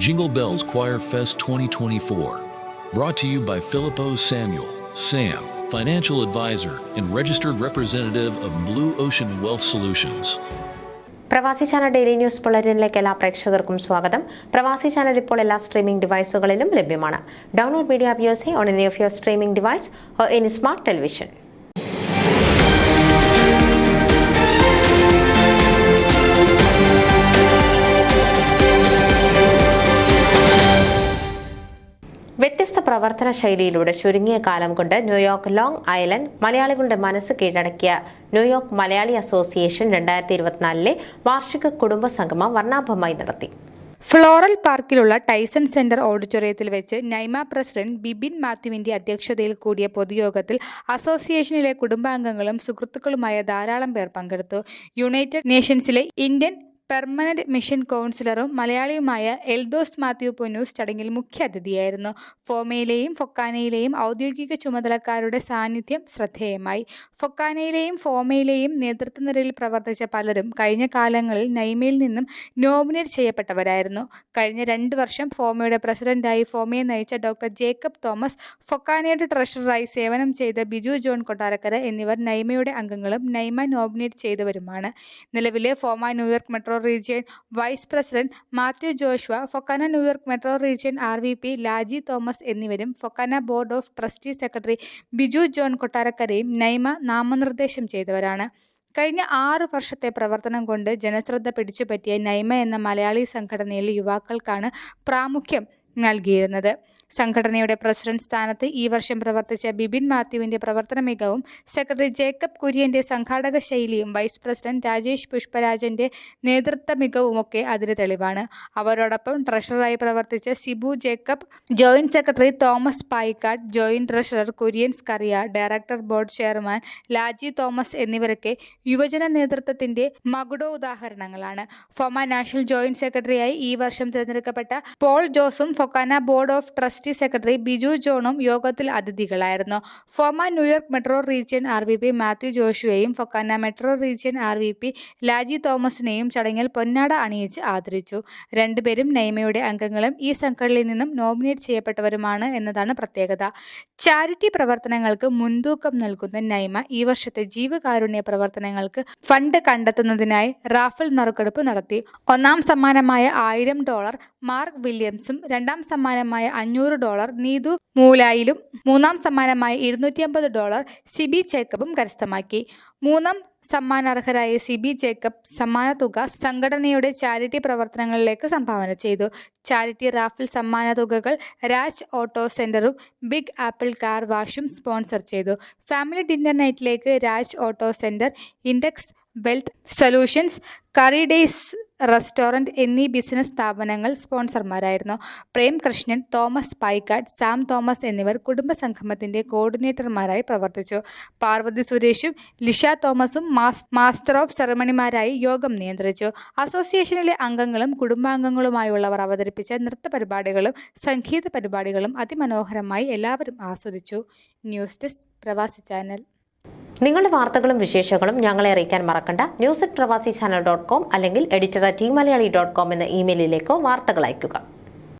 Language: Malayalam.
Jingle Bells Choir Fest 2024. Brought to you by Filippo Samuel, Sam, financial advisor and registered representative of Blue Ocean Wealth Solutions. പ്രവാസി ചാനൽ ഡെയിലി ന്യൂസ് ബുള്ളറ്റിനിലേക്ക് എല്ലാ പ്രേക്ഷകർക്കും സ്വാഗതം. പ്രവാസി ചാനൽ ഇപ്പോൾ എല്ലാ സ്ട്രീമിംഗ് ഡിവൈസുകളിലും ലഭ്യമാണ്. Download media views on any of your streaming device or any smart television. വ്യത്യസ്ത പ്രവർത്തന ശൈലിയിലൂടെ ചുരുങ്ങിയ കാലം കൊണ്ട് ന്യൂയോർക്ക് ലോങ് ഐലൻഡ് മലയാളികളുടെ മനസ്സ് കീഴടക്കിയ ന്യൂയോർക്ക് മലയാളി അസോസിയേഷൻ 2024 വാർഷിക കുടുംബ സംഗമം വർണ്ണാഭമായി നടത്തി. ഫ്ലോറൽ പാർക്കിലുള്ള ടൈസൺ സെന്റർ ഓഡിറ്റോറിയത്തിൽ വെച്ച് നൈമ പ്രസിഡന്റ് ബിബിൻ മാത്യുവിന്റെ അധ്യക്ഷതയിൽ കൂടിയ പൊതുയോഗത്തിൽ അസോസിയേഷനിലെ കുടുംബാംഗങ്ങളും സുഹൃത്തുക്കളുമായ ധാരാളം പേർ പങ്കെടുത്തു. യുണൈറ്റഡ് നേഷൻസിലെ ഇന്ത്യൻ പെർമനന്റ് മിഷൻ കൗൺസിലറും മലയാളിയുമായ എൽദോസ് മാത്യു പൊന്നൂസ് ചടങ്ങിൽ മുഖ്യാതിഥിയായിരുന്നു. ഫോമയിലെയും ഫൊക്കാനയിലെയും ഔദ്യോഗിക ചുമതലക്കാരുടെ സാന്നിധ്യം ശ്രദ്ധേയമായി. ഫൊക്കാനയിലെയും ഫോമയിലെയും നേതൃത്വനിരയിൽ പ്രവർത്തിച്ച പലരും കഴിഞ്ഞ കാലങ്ങളിൽ നൈമയിൽ നിന്നും നോമിനേറ്റ് ചെയ്യപ്പെട്ടവരായിരുന്നു. കഴിഞ്ഞ 2 വർഷം ഫോമയുടെ പ്രസിഡന്റായി ഫോമയെ നയിച്ച ഡോക്ടർ ജേക്കബ് തോമസ്, ഫൊക്കാനയുടെ ട്രഷററായി സേവനം ചെയ്ത ബിജു ജോൺ കൊട്ടാരക്കര എന്നിവർ നൈമയുടെ അംഗങ്ങളും നൈമ നോമിനേറ്റ് ചെയ്തവരുമാണ്. നിലവിലെ FOMAA New York metro region vice president Mathew Joshua, FOKANA New York metro region RVP Laji Thomas എന്നിവരും FOKANA board of trustee secretary Biju John കൊട്ടാരക്കരയും നൈമ നാമനിർദ്ദേശം ചെയ്തവരാണ്. കഴിഞ്ഞ 6 വർഷത്തെ പ്രവർത്തനം കൊണ്ട് ജനശ്രദ്ധ പിടിച്ചുപറ്റിയ നൈമ എന്ന മലയാളി സംഘടനയിൽ യുവാക്കൾക്കാണ് പ്രാമുഖ്യം നൽകിയിരുന്നത്. സംഘടനയുടെ പ്രസിഡന്റ് സ്ഥാനത്ത് ഈ വർഷം പ്രവർത്തിച്ച ബിബിൻ മാത്യുവിന്റെ പ്രവർത്തന മികവും സെക്രട്ടറി ജേക്കബ് കുര്യന്റെ സംഘാടക ശൈലിയും വൈസ് പ്രസിഡന്റ് രാജേഷ് പുഷ്പരാജന്റെ നേതൃത്വ മികവുമൊക്കെ അതിന് തെളിവാണ്. അവരോടൊപ്പം ട്രഷററായി പ്രവർത്തിച്ച Sibu Jacob, joint secretary Thomas Payikkad, joint treasurer Kurian Scaria, director board chairman Laji Thomas എന്നിവരൊക്കെ യുവജന നേതൃത്വത്തിന്റെ മകുടോ ഉദാഹരണങ്ങളാണ്. ഫോമ നാഷണൽ ജോയിന്റ് സെക്രട്ടറിയായി ഈ വർഷം തിരഞ്ഞെടുക്കപ്പെട്ട പോൾ ജോസും FOKANA board of trustee secretary Biju ജോണും യോഗത്തിൽ അതിഥികളായിരുന്നു. FOMAA New York metro region RVP Mathew ജോഷുവയും FOKANA metro region RVP Laji തോമസിനെയും ചടങ്ങിൽ പൊന്നാട അണിയിച്ച് ആദരിച്ചു. 2 പേരും നൈമയുടെ അംഗങ്ങളും ഈ സംഘടനയിൽ നിന്നും നോമിനേറ്റ് ചെയ്യപ്പെട്ടവരുമാണ് എന്നതാണ് പ്രത്യേകത. ചാരിറ്റി പ്രവർത്തനങ്ങൾക്ക് മുൻതൂക്കം നൽകുന്ന നൈമ ഈ വർഷത്തെ ജീവകാരുണ്യ പ്രവർത്തനങ്ങൾക്ക് ഫണ്ട് കണ്ടെത്തുന്നതിനായി റാഫൽ നറുക്കെടുപ്പ് നടത്തി. 1ാം സമ്മാനമായ $1000 മാർക്ക് വില്യംസും 2ാം സമ്മാനമായ $500 നീതു മൂലായിലും 3ാം സമ്മാനമായ $250 സിബി ജേക്കബും കരസ്ഥമാക്കി. 3ാം സമ്മാനാർഹരായ സിബി ജേക്കബ് സമ്മാന തുക സംഘടനയുടെ ചാരിറ്റി പ്രവർത്തനങ്ങളിലേക്ക് സംഭാവന ചെയ്തു. ചാരിറ്റി റാഫിൽ സമ്മാന തുകകൾ രാജ് ഓട്ടോ സെന്ററും ബിഗ് ആപ്പിൾ കാർ വാഷും സ്പോൺസർ ചെയ്തു. ഫാമിലി ഡിന്നർ നൈറ്റിലേക്ക് Raj auto centre, index wealth solutions, curry days restaurant എന്നീ ബിസിനസ് സ്ഥാപനങ്ങൾ സ്പോൺസർമാരായിരുന്നു. Prem Krishnan, Thomas Payikkad, Sam Thomas എന്നിവർ കുടുംബ സംഗമത്തിന്റെ കോർഡിനേറ്റർമാരായി പ്രവർത്തിച്ചു. പാർവതി സുരേഷും ലിഷ തോമസും മാസ്റ്റർ ഓഫ് സെറമണിമാരായി യോഗം നിയന്ത്രിച്ചു. അസോസിയേഷനിലെ അംഗങ്ങളും കുടുംബാംഗങ്ങളുമായുള്ളവർ അവതരിപ്പിച്ച നൃത്ത പരിപാടികളും സംഗീത പരിപാടികളും അതിമനോഹരമായി എല്ലാവരും ആസ്വദിച്ചു. ന്യൂസ് ഡെസ്ക് പ്രവാസി ചാനൽ. നിങ്ങളുടെ വാർത്തകളും വിശേഷങ്ങളും ഞങ്ങളെ അറിയിക്കാൻ മറക്കണ്ട. news@pravasichannel.com അല്ലെങ്കിൽ editor@tmalayali.com എന്ന ഇമെയിലിലേക്കോ വാർത്തകൾ അയയ്ക്കുക.